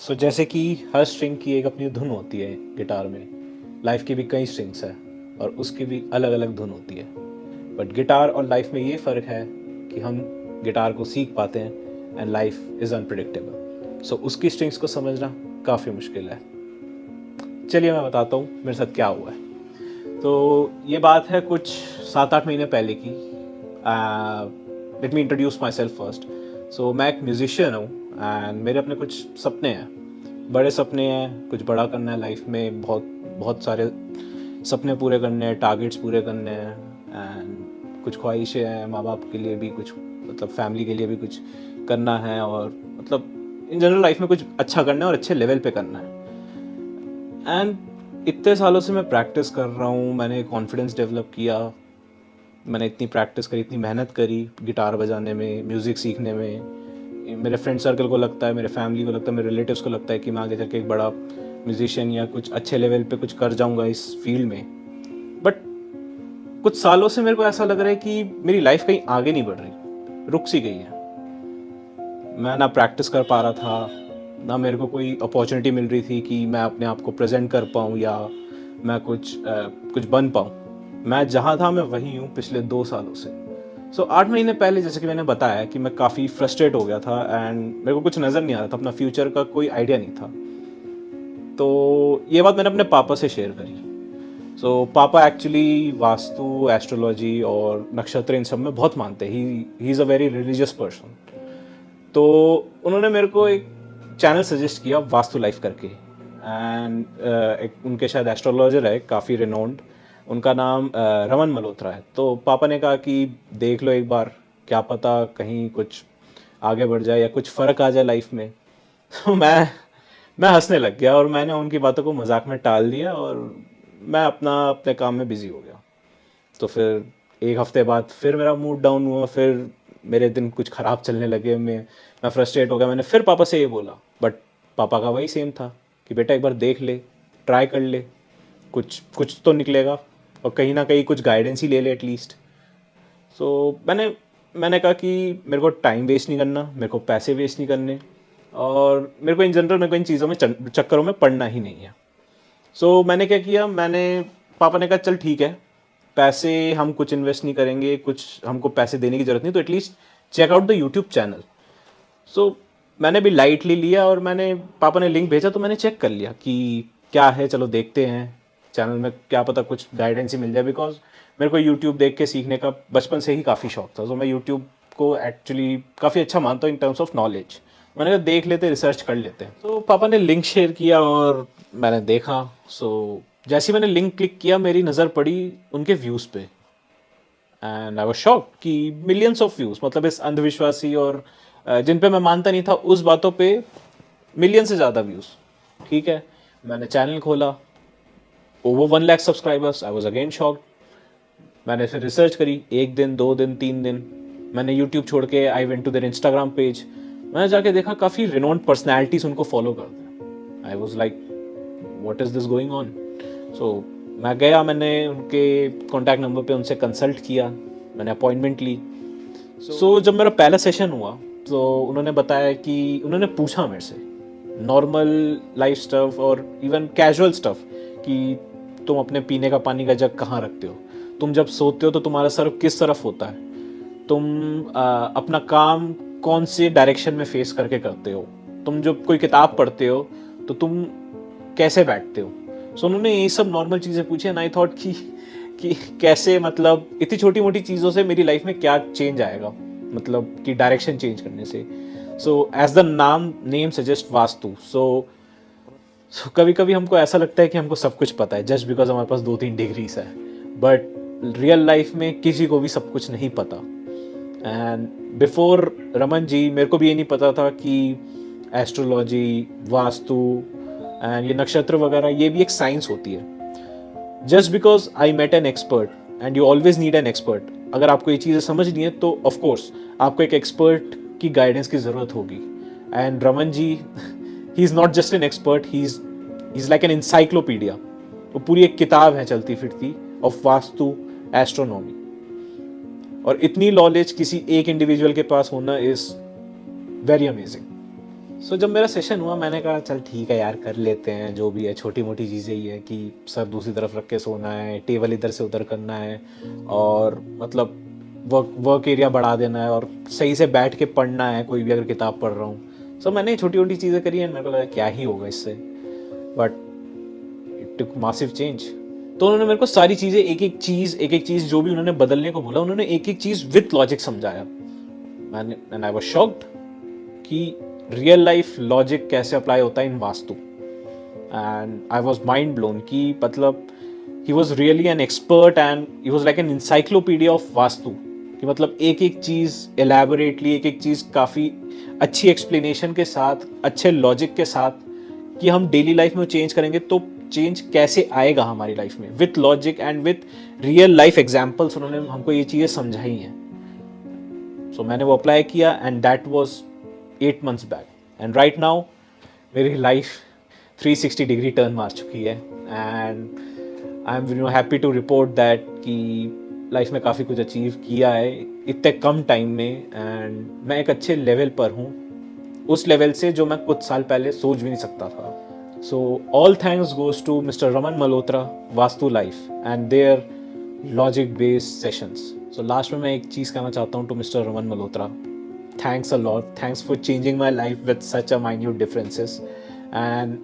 जैसे कि हर स्ट्रिंग की एक अपनी धुन होती है गिटार में। लाइफ की भी कई स्ट्रिंग्स है और उसकी भी अलग अलग धुन होती है। बट गिटार और लाइफ में ये फ़र्क है कि हम गिटार को सीख पाते हैं एंड लाइफ इज़ अनप्रिडिक्टेबल। उसकी स्ट्रिंग्स को समझना काफ़ी मुश्किल है। चलिए मैं बताता हूँ मेरे साथ क्या हुआ है। तो ये बात है कुछ 7-8 महीने पहले की। Let me introduce my self first. मैं एक म्यूजिशियन हूँ एंड मेरे अपने कुछ सपने हैं, बड़े सपने हैं। कुछ बड़ा करना है लाइफ में, बहुत बहुत सारे सपने पूरे करने हैं, टारगेट्स पूरे करने हैं एंड कुछ ख्वाहिशें हैं माँ बाप के लिए भी, कुछ मतलब फैमिली के लिए भी कुछ करना है और मतलब इन जनरल लाइफ में कुछ अच्छा करना है और अच्छे लेवल पे करना है। एंड इतने सालों से मैं प्रैक्टिस कर रहा हूँ, मैंने कॉन्फिडेंस डेवलप किया, मैंने इतनी प्रैक्टिस करी, इतनी मेहनत करी गिटार बजाने में, म्यूज़िक सीखने में। मेरे फ्रेंड सर्कल को लगता है, मेरे फैमिली को लगता है, मेरे रिलेटिव्स को लगता है कि मैं आगे जाके एक बड़ा म्यूजिशियन या कुछ अच्छे लेवल पे कुछ कर जाऊंगा इस फील्ड में। बट कुछ सालों से मेरे को ऐसा लग रहा है कि मेरी लाइफ कहीं आगे नहीं बढ़ रही, रुक सी गई है। मैं ना प्रैक्टिस कर पा रहा था, ना मेरे को कोई अपॉर्चुनिटी मिल रही थी कि मैं अपने आप को प्रेजेंट कर पाऊँ या मैं कुछ बन पाऊँ। मैं जहाँ था मैं वहीं हूँ पिछले 2 सालों से। 8 महीने पहले जैसे कि मैंने बताया कि मैं काफ़ी फ्रस्ट्रेट हो गया था एंड मेरे को कुछ नज़र नहीं आ रहा था, अपना फ्यूचर का कोई आइडिया नहीं था। तो ये बात मैंने अपने पापा से शेयर करी। पापा एक्चुअली वास्तु, एस्ट्रोलॉजी और नक्षत्र इन सब में बहुत मानते हैं। He is a very religious person. तो उन्होंने मेरे को एक चैनल सजेस्ट किया, वास्तु लाइफ करके। एंड एक उनके शायद एस्ट्रोलॉजर है काफ़ी रिनोन्ड, उनका नाम रमन मल्होत्रा है। तो पापा ने कहा कि देख लो एक बार, क्या पता कहीं कुछ आगे बढ़ जाए या कुछ फ़र्क आ जाए लाइफ में। तो मैं हंसने लग गया और मैंने उनकी बातों को मजाक में टाल दिया और मैं अपने काम में बिजी हो गया। तो फिर एक हफ्ते बाद फिर मेरा मूड डाउन हुआ, फिर मेरे दिन कुछ ख़राब चलने लगे, मैं फ्रस्ट्रेट हो गया। मैंने फिर पापा से ये बोला, बट पापा का वही सेम था कि बेटा एक बार देख ले, ट्राई कर ले, कुछ कुछ तो निकलेगा और कहीं ना कहीं कुछ गाइडेंस ही ले ले एटलीस्ट। मैंने मैंने कहा कि मेरे को टाइम वेस्ट नहीं करना, मेरे को पैसे वेस्ट नहीं करने और मेरे को इन जनरल मेरे को इन चीज़ों में चक्करों में पड़ना ही नहीं है। मैंने क्या किया, पापा ने कहा चल ठीक है, पैसे हम कुछ इन्वेस्ट नहीं करेंगे, कुछ हमको पैसे देने की ज़रूरत नहीं, तो at least check out the YouTube channel. मैंने भी लाइटली लिया और मैंने पापा ने लिंक भेजा तो मैंने चेक कर लिया कि क्या है, चलो देखते हैं चैनल में, क्या पता कुछ गाइडेंस ही मिल जाए। बिकॉज मेरे को यूट्यूब देख के सीखने का बचपन से ही काफ़ी शौक था। मैं यूट्यूब को एक्चुअली काफ़ी अच्छा मानता हूँ इन टर्म्स ऑफ नॉलेज। मैंने कहा देख लेते, रिसर्च कर लेते हैं। पापा ने लिंक शेयर किया और मैंने देखा। जैसे ही मैंने लिंक क्लिक किया मेरी नज़र पड़ी उनके व्यूज़ पे एंड आई वाज शॉक्ड कि मिलियंस ऑफ व्यूज़, मतलब इस अंधविश्वासी और जिन पे मैं मानता नहीं था उस बातों पे मिलियन से ज़्यादा व्यूज़। ठीक है, मैंने चैनल खोला, over 1 lakh subscribers. I was again shocked. मैंने फिर रिसर्च करी, 1 दिन 2 दिन 3 दिन मैंने यूट्यूब छोड़ के I went to their Instagram page. मैंने जाके देखा काफ़ी रिनोन्ड पर्सनैलिटीज़ उनको फॉलो करते हैं। I was like what is this going on. So मैं गया, मैंने उनके कॉन्टैक्ट नंबर पे उनसे कंसल्ट किया, मैंने अपॉइंटमेंट ली। जब मेरा पहला सेशन हुआ तो उन्होंने बताया कि उन्होंने पूछा मेरे से नॉर्मल लाइफ स्टफ और इवन कैजुअल स्टफ कि तुम अपने पीने का पानी का जग कहाँ रखते हो, तुम जब सोते हो तो तुम्हारा सर किस तरफ होता है, तुम अपना काम कौन से डायरेक्शन में फेस करके करते हो, तुम जब कोई किताब पढ़ते हो तो तुम कैसे बैठते हो। उन्होंने ये सब नॉर्मल चीज़ें पूछी एंड आई थॉट कि कैसे, मतलब इतनी छोटी मोटी चीज़ों से मेरी लाइफ में क्या चेंज आएगा, मतलब कि डायरेक्शन चेंज करने से। एज द नाम नेम सजेस्ट वास्तु। कभी कभी हमको ऐसा लगता है कि हमको सब कुछ पता है जस्ट बिकॉज हमारे पास 2-3 डिग्रीज है, बट रियल लाइफ में किसी को भी सब कुछ नहीं पता। एंड बिफोर रमन जी मेरे को भी ये नहीं पता था कि एस्ट्रोलॉजी, वास्तु एंड ये नक्षत्र वगैरह ये भी एक साइंस होती है। Just because I met an expert, and you always need an expert. अगर आपको ये चीज़ें समझनी है तो ऑफकोर्स आपको एक एक्सपर्ट की गाइडेंस की ज़रूरत होगी। And Raman ji he is not just an expert, he is like an encyclopedia. वो पूरी एक किताब है चलती फिरती ऑफ वास्तु, एस्ट्रोनॉमी। और इतनी नॉलेज किसी एक इंडिविजुअल के पास होना इज़ वेरी अमेजिंग। जब मेरा सेशन हुआ मैंने कहा चल ठीक है यार, कर लेते हैं, जो भी है छोटी मोटी चीज़ें ही है कि सर दूसरी तरफ रख के सोना है, टेबल इधर से उधर करना है, और मतलब वर्क एरिया बढ़ा देना है, और सही से बैठ के पढ़ना है कोई भी अगर किताब पढ़ रहा हूँ। मैंने छोटी मोटी चीज़ें करी हैं, मेरे को लगा क्या ही होगा इससे, but it took massive change. तो उन्होंने मेरे को सारी चीज़ें एक एक चीज़ जो भी उन्होंने बदलने को बोला, उन्होंने एक एक चीज़ विथ लॉजिक समझाया। मैंने एंड आई वाज शॉक्ड कि रियल लाइफ लॉजिक कैसे अप्लाई होता है in Vastu. And I was mind blown कि मतलब he was really an expert and he was like an encyclopedia of Vastu, कि मतलब एक एक चीज़ एलैबोरेटली, एक एक चीज़ काफ़ी अच्छी एक्सप्लेनेशन के साथ, अच्छे लॉजिक के साथ, कि हम डेली लाइफ में चेंज करेंगे तो चेंज कैसे आएगा हमारी लाइफ में, with logic and with real life examples उन्होंने हमको ये चीज़ें समझाई हैं। मैंने वो अप्लाई किया and that was 8 months back, and right now मेरी लाइफ 360 डिग्री टर्न मार चुकी है, and I am happy to report that कि लाइफ में काफ़ी कुछ अचीव किया है इतने कम टाइम में, एंड मैं एक अच्छे लेवल पर हूँ, उस लेवल से जो मैं कुछ साल पहले सोच भी नहीं सकता था। All thanks goes to mister Raman Malhotra, Vastu life and their logic based sessions. Last में मैं एक चीज़ कहना चाहता हूँ to mister Raman Malhotra, thanks a lot, thanks for changing my life with such a minute differences. And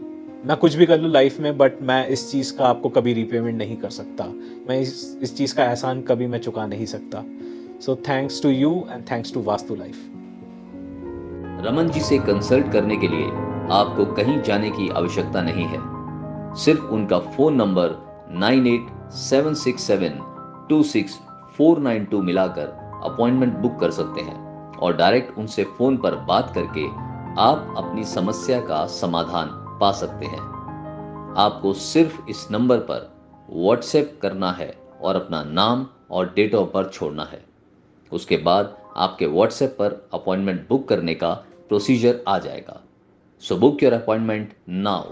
मैं कुछ भी कर लूँ लाइफ में, बट मैं इस चीज़ का आपको कभी रिपेमेंट नहीं कर सकता, मैं इस चीज़ का एहसान कभी मैं चुका नहीं सकता। Thanks to you and thanks to Vastu life. Raman ji से कंसल्ट करने के लिए आपको कहीं जाने की आवश्यकता नहीं है। सिर्फ उनका फोन नंबर 9876726492 मिलाकर अपॉइंटमेंट बुक कर सकते हैं और डायरेक्ट उनसे फोन पर बात करके आप अपनी समस्या का समाधान पा सकते हैं। आपको सिर्फ इस नंबर पर व्हाट्सएप करना है और अपना नाम और डेट ऑफ बर्थ छोड़ना है। उसके बाद आपके व्हाट्सएप पर अपॉइंटमेंट बुक करने का प्रोसीजर आ जाएगा। So book your appointment now.